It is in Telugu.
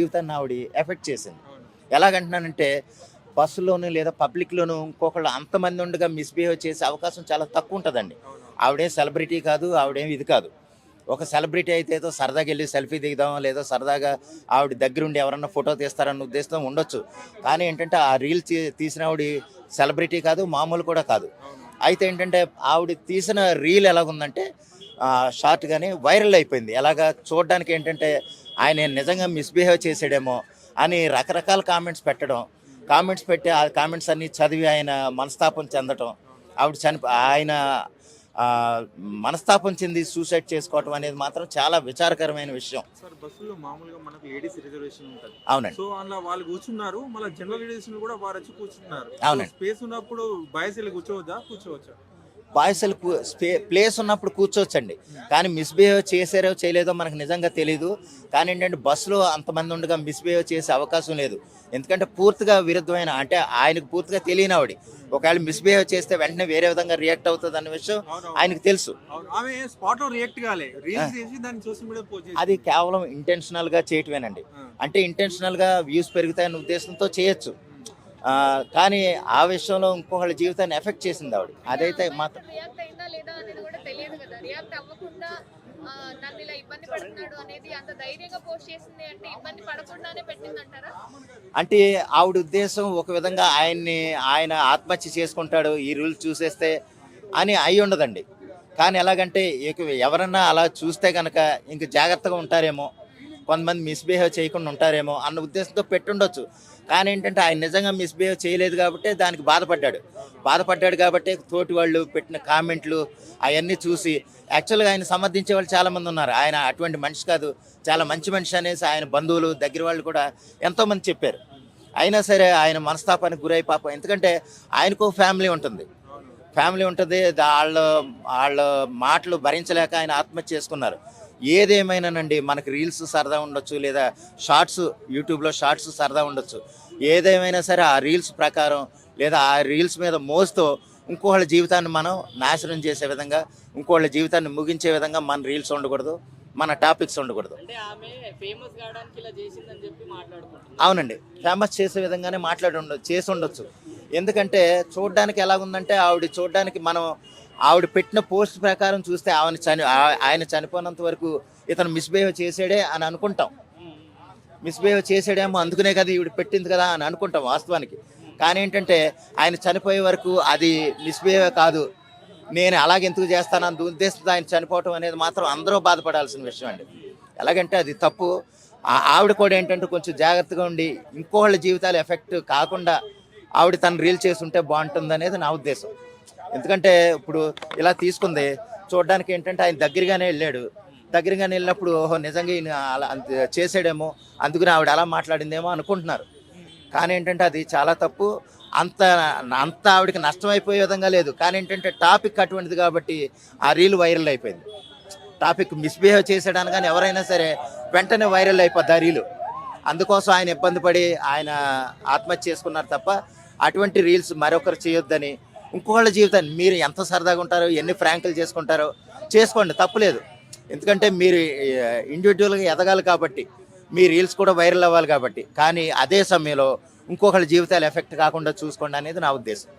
జీవితాన్ని ఆవిడ ఎఫెక్ట్ చేసింది. ఎలాగంటున్నానంటే బస్సులోను లేదా పబ్లిక్‌లోను ఇంకొకళ్ళు అంతమంది ఉండగా మిస్‌బిహేవ్ చేసే అవకాశం చాలా తక్కువ ఉంటదండి. ఆవిడేం సెలబ్రిటీ కాదు, ఆవిడేం ఇది కాదు. ఒక సెలబ్రిటీ అయితే ఏదో సరదాగా వెళ్లి సెల్ఫీ దిగుదాం, లేదా సరదాగా ఆవిడ దగ్గరుండి ఎవరన్నా ఫోటో తీస్తారన్న ఉద్దేశంతో ఉండొచ్చు. కానీ ఏంటంటే ఆ రీల్ తీసిన ఆవిడ సెలబ్రిటీ కాదు, మామూలు కూడా కాదు. అయితే ఏంటంటే ఆవిడ తీసిన రీల్ ఎలాగుందంటే షార్ట్ గాని వైరల్ అయిపోయింది. ఎలాగా చూడడానికి ఏంటంటే ఆయన నిజంగా మిస్‌బిహేవ్ చేసాడేమో అని రకరకాల కామెంట్స్ పెట్టి ఆ కామెంట్స్ అన్నీ చదివి ఆయన మనస్తాపం చెందటం, ఆయన మనస్తాపం చెంది సూసైడ్ చేసుకోవటం అనేది మాత్రం చాలా విచారకరమైన విషయం. సార్ బస్సులో మామూలుగా మనకు లేడీస్ రిజర్వేషన్ ఉంటుంది. అవునండి. సో అందులో వాళ్ళు కూర్చున్నారు, మళ్ళీ జనరల్ లేడీస్ కూడా వారు వచ్చి కూర్చున్నారు. అవునండి. స్పేస్ ఉన్నప్పుడు బాయ్స్ వెళ్ళి కూర్చోవచ్చా? బాయ్స్లు ప్లేస్ ఉన్నప్పుడు కూర్చోవచ్చండి. కానీ మిస్‌బిహేవ్ చేశారో చేయలేదో మనకు నిజంగా తెలీదు. కానీ ఏంటంటే బస్సులో అంతమంది ఉండగా మిస్‌బిహేవ్ చేసే అవకాశం లేదు. ఎందుకంటే పూర్తిగా విరుద్ధమైన అంటే ఆయనకు పూర్తిగా తెలియని ఆవిడ ఒకవేళ మిస్‌బిహేవ్ చేస్తే వెంటనే వేరే విధంగా రియాక్ట్ అవుతుంది అన్న విషయం ఆయనకు తెలుసు. ఆమె స్పాట్ లో రియాక్ట్ కాలే, రీల్స్ చేసి దాన్ని సోషల్ మీడియా పోస్ట్ చేసి అది కేవలం ఇంటెన్షనల్గా చేయటమేనండి. అంటే ఇంటెన్షనల్గా వ్యూస్ పెరుగుతాయన్న ఉద్దేశంతో చేయొచ్చు. కానీ ఆ విషయంలో ఇంకొకళ్ళ జీవితాన్ని ఎఫెక్ట్ చేసింది ఆవిడ. అదైతే మాత్రం రియాక్ట్ అయిందా లేదా అనేది కూడా తెలియదు కదా. రియాక్ట్ అవ్వకుండా నన్ను ఇలా ఇబ్బంది పడుతున్నాడు అనేది అంత ధైర్యంగా పోస్ట్ చేసింది అంటే ఇబ్బంది పడకుండానే పెట్టిందంటారా? అంటే ఆవిడ ఉద్దేశం ఒక విధంగా ఆయన ఆత్మహత్య చేసుకుంటాడు ఈ రూల్స్ చూసేస్తే అని అయి ఉండదండి. కానీ ఎలాగంటే ఎవరన్నా అలా చూస్తే కనుక ఇంక జాగ్రత్తగా ఉంటారేమో, కొంతమంది మిస్‌బిహేవ్ చేయకుండా ఉంటారేమో అన్న ఉద్దేశంతో పెట్టుండొచ్చు. కానీ ఏంటంటే ఆయన నిజంగా మిస్‌బిహేవ్ చేయలేదు కాబట్టి దానికి బాధపడ్డాడు కాబట్టి తోటి వాళ్ళు పెట్టిన కామెంట్లు అవన్నీ చూసి యాక్చువల్గా ఆయన సమర్థించే వాళ్ళు చాలామంది ఉన్నారు. ఆయన అటువంటి మనిషి కాదు, చాలా మంచి మనిషి అనేసి ఆయన బంధువులు దగ్గర వాళ్ళు కూడా ఎంతోమంది చెప్పారు. అయినా సరే ఆయన మనస్తాపానికి గురై పాపం, ఎందుకంటే ఆయనకు ఫ్యామిలీ ఉంటుంది. వాళ్ళ మాటలు భరించలేక ఆయన ఆత్మహత్య చేసుకున్నారు. ఏదేమైనానండి మనకి రీల్స్ సరదా ఉండొచ్చు, లేదా యూట్యూబ్లో షార్ట్స్ సరదా ఉండొచ్చు. ఏదేమైనా సరే ఆ రీల్స్ ప్రకారం లేదా ఆ రీల్స్ మీద మోస్తూ ఇంకోళ్ళ జీవితాన్ని మనం నాశనం చేసే విధంగా, ఇంకోళ్ళ జీవితాన్ని ముగించే విధంగా మన రీల్స్ ఉండకూడదు, మన టాపిక్స్ ఉండకూడదు. అవునండి, ఫేమస్ చేసే విధంగానే చేసి ఉండొచ్చు. ఎందుకంటే చూడడానికి ఎలాగుందంటే ఆవిడ పెట్టిన పోస్ట్ ప్రకారం చూస్తే ఆయన చనిపోయినంత వరకు ఇతను మిస్‌బిహేవ్ చేసాడే అని అనుకుంటాం. మిస్‌బిహేవ్ చేసాడేమో అందుకునే కదా ఈవిడ పెట్టింది కదా అని అనుకుంటాం వాస్తవానికి. కానీ ఏంటంటే ఆయన చనిపోయే వరకు అది మిస్‌బిహేవ్ కాదు, నేను అలాగెందుకు చేస్తాను అన్న ఉద్దేశంతో ఆయన చనిపోవటం అనేది మాత్రం అందరూ బాధపడాల్సిన విషయం అండి. ఎలాగంటే అది తప్పు. ఆవిడ కూడా ఏంటంటే కొంచెం జాగ్రత్తగా ఉండి ఇంకోళ్ళ జీవితాలు ఎఫెక్ట్ కాకుండా ఆవిడ తను రీల్ చేస్తుంటే బాగుంటుంది అనేది నా ఉద్దేశం. ఎందుకంటే ఇప్పుడు ఇలా తీసుకుంది చూడడానికి ఏంటంటే ఆయన దగ్గరగానే వెళ్ళినప్పుడు ఓహో నిజంగా ఈయన అలా చేసాడేమో అందుకని ఆవిడ అలా మాట్లాడిందేమో అనుకుంటున్నారు. కానీ ఏంటంటే అది చాలా తప్పు. అంత ఆవిడకి నష్టమైపోయే విధంగా లేదు. కానీ ఏంటంటే టాపిక్ అటువంటిది కాబట్టి ఆ రీల్ వైరల్ అయిపోయింది. టాపిక్ మిస్‌బిహేవ్ చేసాడని కానీ ఎవరైనా సరే వెంటనే వైరల్ అయిపోద్ది ఆ రీలు. అందుకోసం ఆయన ఇబ్బంది పడి ఆయన ఆత్మహత్య చేసుకున్నారు తప్ప అటువంటి రీల్స్ మరొకరు చేయొద్దని, ఇంకొకళ్ళ జీవితాన్ని మీరు ఎంత సరదాగా ఉంటారో, ఎన్ని ఫ్రాంకులు చేసుకుంటారో చేసుకోండి, తప్పులేదు. ఎందుకంటే మీరు ఇండివిజువల్గా ఎదగాలి కాబట్టి, మీ రీల్స్ కూడా వైరల్ అవ్వాలి కాబట్టి. కానీ అదే సమయంలో ఇంకొకళ్ళ జీవితాలు ఎఫెక్ట్ కాకుండా చూసుకోండి అనేది నా ఉద్దేశం.